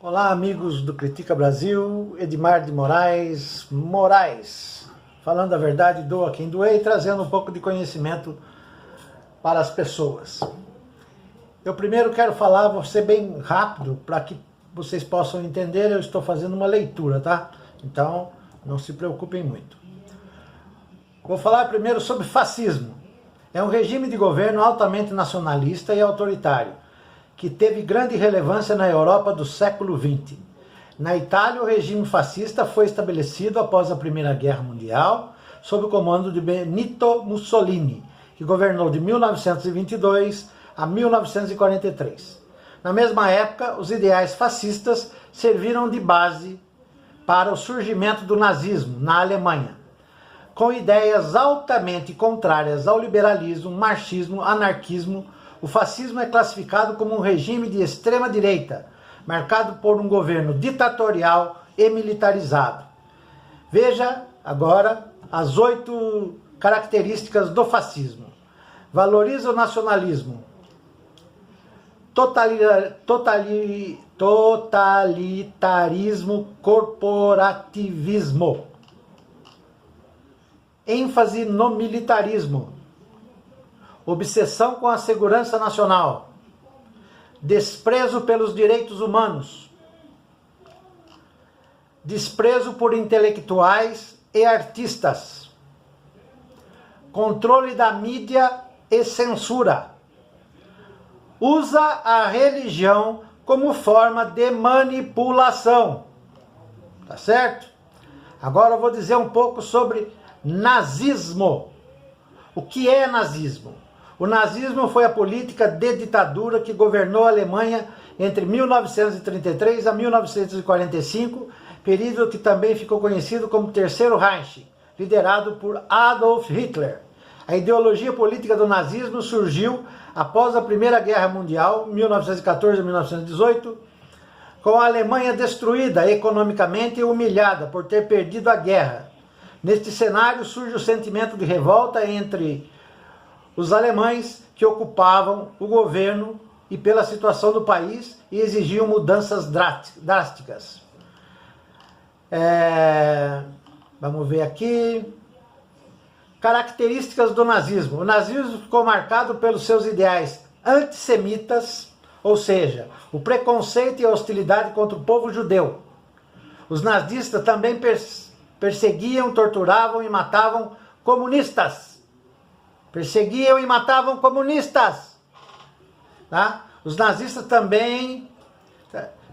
Olá, amigos do Critica Brasil, Edmar de Moraes, falando a verdade, doa quem doer, e trazendo um pouco de conhecimento para as pessoas. Eu primeiro quero falar, vou ser bem rápido, para que vocês possam entender, eu estou fazendo uma leitura, tá? Então, não se preocupem muito. Vou falar primeiro sobre fascismo. É um regime de governo altamente nacionalista e autoritário, que teve grande relevância na Europa do século XX. Na Itália, o regime fascista foi estabelecido após a Primeira Guerra Mundial, sob o comando de Benito Mussolini, que governou de 1922 a 1943. Na mesma época, os ideais fascistas serviram de base para o surgimento do nazismo na Alemanha, com ideias altamente contrárias ao liberalismo, marxismo, anarquismo. O fascismo é classificado como um regime de extrema-direita, marcado por um governo ditatorial e militarizado. Veja agora as 8 características do fascismo. Valoriza o nacionalismo, totalitarismo, corporativismo, ênfase no militarismo, obsessão com a segurança nacional, desprezo pelos direitos humanos, desprezo por intelectuais e artistas, controle da mídia e censura, usa a religião como forma de manipulação, tá certo? Agora eu vou dizer um pouco sobre nazismo. O que é nazismo? O nazismo foi a política de ditadura que governou a Alemanha entre 1933 a 1945, período que também ficou conhecido como Terceiro Reich, liderado por Adolf Hitler. A ideologia política do nazismo surgiu após a Primeira Guerra Mundial, 1914 a 1918, com a Alemanha destruída economicamente e humilhada por ter perdido a guerra. Neste cenário surge o sentimento de revolta entre os alemães que ocupavam o governo e pela situação do país e exigiam mudanças drásticas. Vamos ver aqui. Características do nazismo. O nazismo ficou marcado pelos seus ideais antissemitas, ou seja, o preconceito e a hostilidade contra o povo judeu. Os nazistas também perseguiam, torturavam e matavam comunistas. Perseguiam e matavam comunistas. Tá? Os nazistas também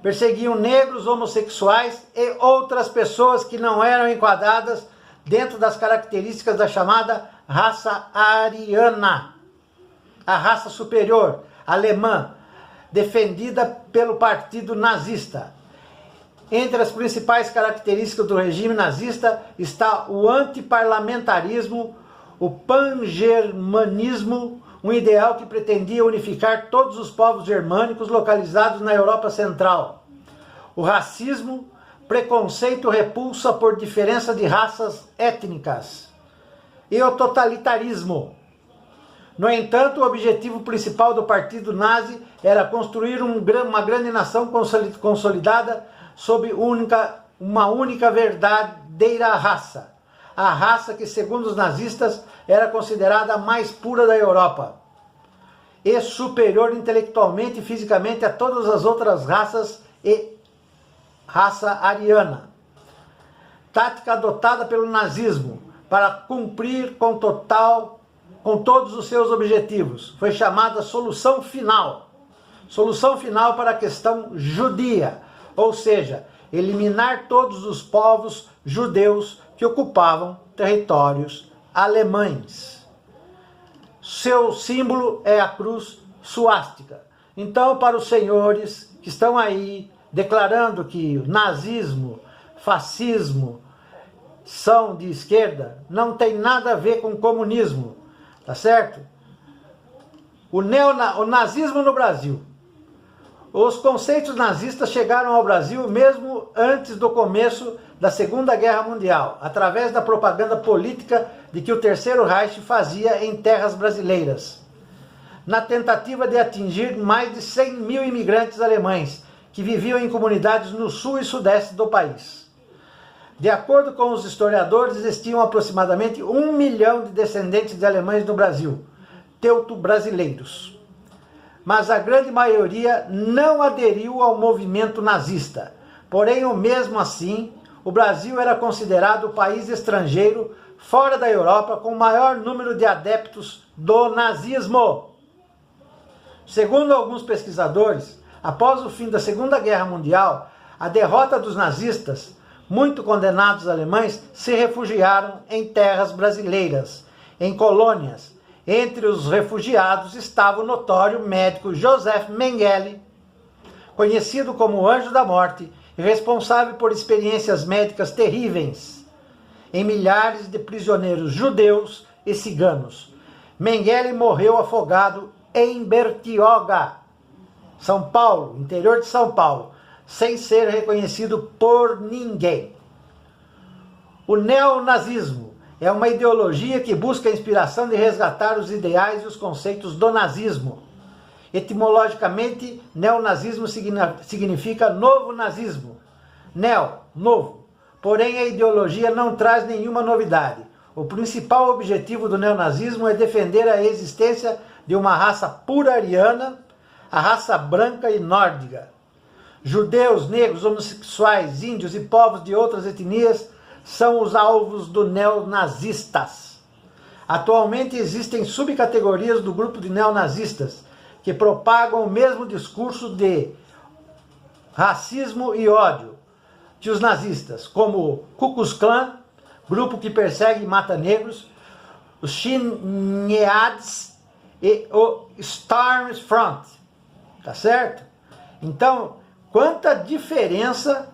perseguiam negros, homossexuais e outras pessoas que não eram enquadradas dentro das características da chamada raça ariana, a raça superior alemã, defendida pelo partido nazista. Entre as principais características do regime nazista está o antiparlamentarismo, o pangermanismo, um ideal que pretendia unificar todos os povos germânicos localizados na Europa Central. O racismo, preconceito, repulsa por diferença de raças étnicas. E o totalitarismo. No entanto, o objetivo principal do partido nazi era construir uma grande nação consolidada sob uma única verdadeira raça. A raça que, segundo os nazistas, era considerada a mais pura da Europa e superior intelectualmente e fisicamente a todas as outras raças e raça ariana. Tática adotada pelo nazismo para cumprir com todos os seus objetivos. Foi chamada solução final. Solução final para a questão judia, ou seja, eliminar todos os povos judeus que ocupavam territórios alemães. Seu símbolo é a cruz suástica. Então, para os senhores que estão aí declarando que nazismo, fascismo são de esquerda, não tem nada a ver com comunismo, tá certo? O nazismo no Brasil. Os conceitos nazistas chegaram ao Brasil mesmo antes do começo da Segunda Guerra Mundial, através da propaganda política de que o Terceiro Reich fazia em terras brasileiras, na tentativa de atingir mais de 100 mil imigrantes alemães, que viviam em comunidades no sul e sudeste do país. De acordo com os historiadores, existiam aproximadamente 1 milhão de descendentes de alemães no Brasil, teuto-brasileiros. Mas a grande maioria não aderiu ao movimento nazista. Porém, mesmo assim, o Brasil era considerado o país estrangeiro fora da Europa com o maior número de adeptos do nazismo. Segundo alguns pesquisadores, após o fim da Segunda Guerra Mundial, a derrota dos nazistas, muito condenados alemães se refugiaram em terras brasileiras, em colônias. Entre os refugiados estava o notório médico Joseph Mengele, conhecido como Anjo da Morte e responsável por experiências médicas terríveis em milhares de prisioneiros judeus e ciganos. Mengele morreu afogado em Bertioga, São Paulo, interior de São Paulo, sem ser reconhecido por ninguém. O neonazismo é uma ideologia que busca a inspiração de resgatar os ideais e os conceitos do nazismo. Etimologicamente, neonazismo significa novo nazismo. Neo, novo. Porém, a ideologia não traz nenhuma novidade. O principal objetivo do neonazismo é defender a existência de uma raça pura ariana, a raça branca e nórdica. Judeus, negros, homossexuais, índios e povos de outras etnias são os alvos do neonazistas. Atualmente existem subcategorias do grupo de neonazistas que propagam o mesmo discurso de racismo e ódio que os nazistas, como o Ku Klux Klan, grupo que persegue e mata negros, os Shinheads e o Stormfront. Tá certo? Então, quanta diferença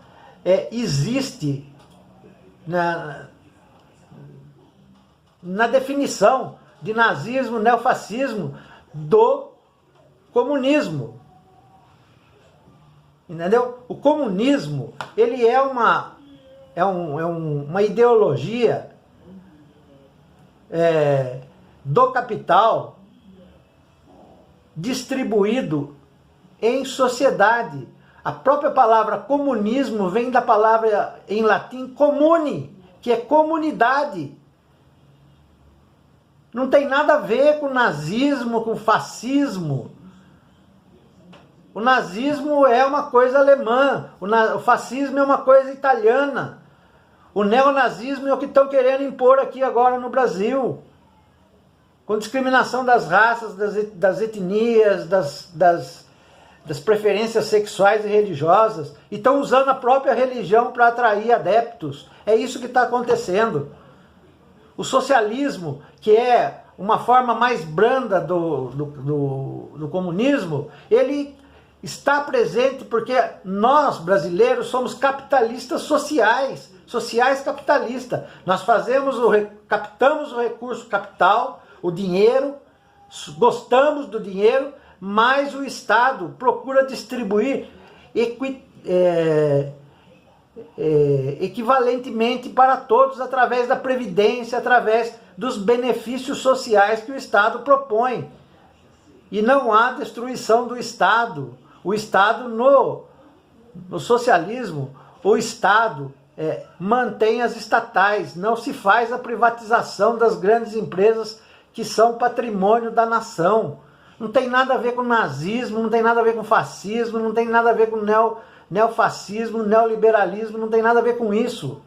existe na definição de nazismo, neofascismo do comunismo. Entendeu? O comunismo, ele é uma ideologia do capital distribuído em sociedade. A própria palavra comunismo vem da palavra em latim comune, que é comunidade. Não tem nada a ver com nazismo, com fascismo. O nazismo é uma coisa alemã, o fascismo é uma coisa italiana. O neonazismo é o que estão querendo impor aqui agora no Brasil. Com discriminação das raças, das etnias, das preferências sexuais e religiosas. E estão usando a própria religião para atrair adeptos. É isso que está acontecendo. O socialismo, que é uma forma mais branda do comunismo, ele está presente porque nós, brasileiros, somos capitalistas sociais capitalistas. Nós captamos o recurso capital, o dinheiro, gostamos do dinheiro, mas o Estado procura distribuir equivalentemente para todos através da Previdência, através dos benefícios sociais que o Estado propõe. E não há destruição do Estado. O Estado, no socialismo, o Estado mantém as estatais, não se faz a privatização das grandes empresas que são patrimônio da nação. Não tem nada a ver com nazismo, não tem nada a ver com fascismo, não tem nada a ver com neofascismo, neoliberalismo, não tem nada a ver com isso.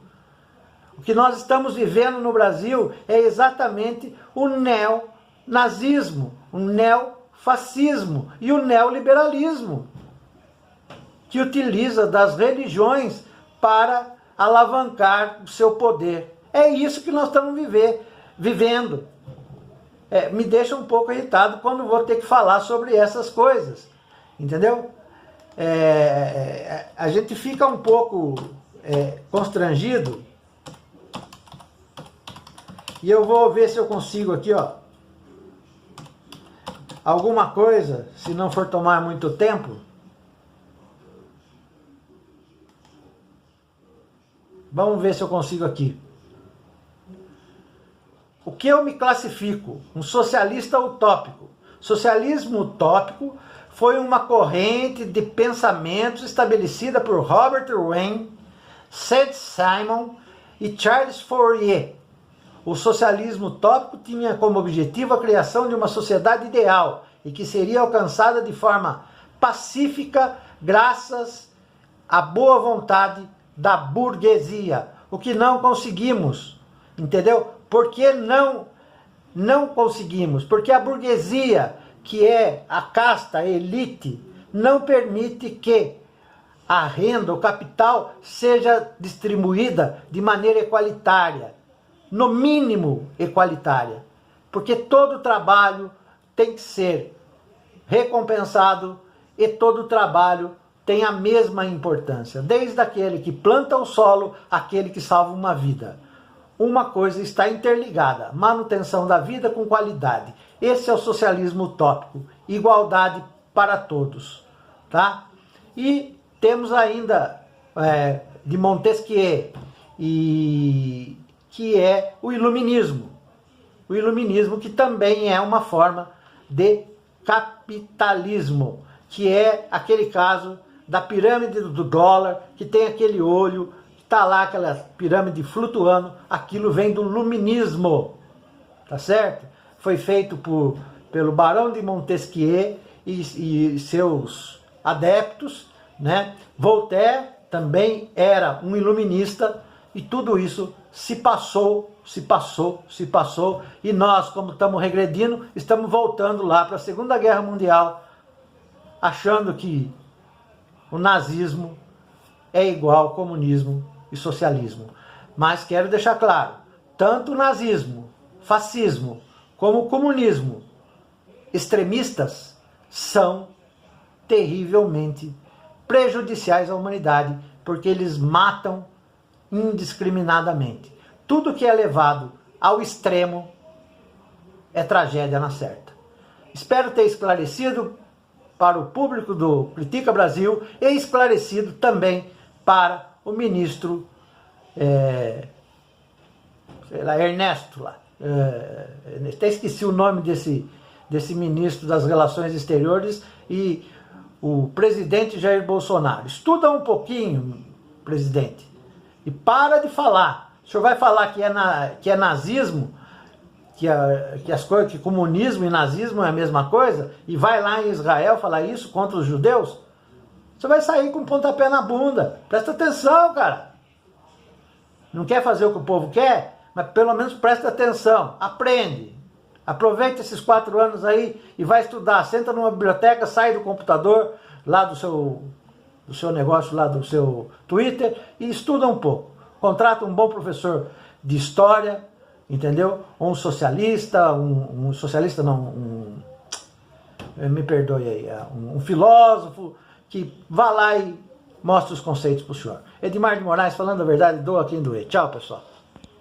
O que nós estamos vivendo no Brasil é exatamente o neonazismo, o neofascismo e o neoliberalismo, que utiliza das religiões para alavancar o seu poder. É isso que nós estamos vivendo. Me deixa um pouco irritado quando vou ter que falar sobre essas coisas, entendeu? A gente fica um pouco constrangido. E eu vou ver se eu consigo aqui, ó, alguma coisa, se não for tomar muito tempo. Vamos ver se eu consigo aqui. O que eu me classifico? Um socialista utópico. Socialismo utópico foi uma corrente de pensamentos estabelecida por Robert Owen, Saint-Simon e Charles Fourier. O socialismo utópico tinha como objetivo a criação de uma sociedade ideal e que seria alcançada de forma pacífica graças à boa vontade da burguesia, o que não conseguimos, entendeu? Por que não conseguimos? Porque a burguesia, que é a casta, a elite, não permite que a renda, o capital, seja distribuída de maneira igualitária, no mínimo igualitária, porque todo trabalho tem que ser recompensado e todo trabalho tem a mesma importância, desde aquele que planta o solo, aquele que salva uma vida. Uma coisa está interligada, manutenção da vida com qualidade. Esse é o socialismo utópico, igualdade para todos, tá? E temos ainda de Montesquieu, que é o iluminismo. O iluminismo, que também é uma forma de capitalismo, que é aquele caso da pirâmide do dólar, que tem aquele olho, está lá aquela pirâmide flutuando, aquilo vem do luminismo, tá certo? Foi feito pelo Barão de Montesquieu e seus adeptos, né? Voltaire também era um iluminista, e tudo isso se passou, e nós, como estamos regredindo, estamos voltando lá para a Segunda Guerra Mundial, achando que o nazismo é igual ao comunismo e socialismo. Mas quero deixar claro, tanto o nazismo, fascismo, como o comunismo, extremistas, são terrivelmente prejudiciais à humanidade, porque eles matam indiscriminadamente. Tudo que é levado ao extremo é tragédia na certa. Espero ter esclarecido para o público do Critica Brasil e esclarecido também para o ministro Ernesto lá. Até esqueci o nome desse ministro das Relações Exteriores e o presidente Jair Bolsonaro. Estuda um pouquinho, presidente, e para de falar. O senhor vai falar que é nazismo, que comunismo e nazismo é a mesma coisa, e vai lá em Israel falar isso contra os judeus? Você vai sair com um pontapé na bunda. Presta atenção, cara. Não quer fazer o que o povo quer? Mas pelo menos presta atenção. Aprende. Aproveita esses 4 anos aí e vai estudar. Senta numa biblioteca, sai do computador, lá do seu negócio, lá do seu Twitter, e estuda um pouco. Contrata um bom professor de história, entendeu? Um socialista, um socialista não, me perdoe aí, um filósofo, que vá lá e mostre os conceitos para o senhor. Edmar de Moraes, falando a verdade, doa quem doer. Tchau, pessoal.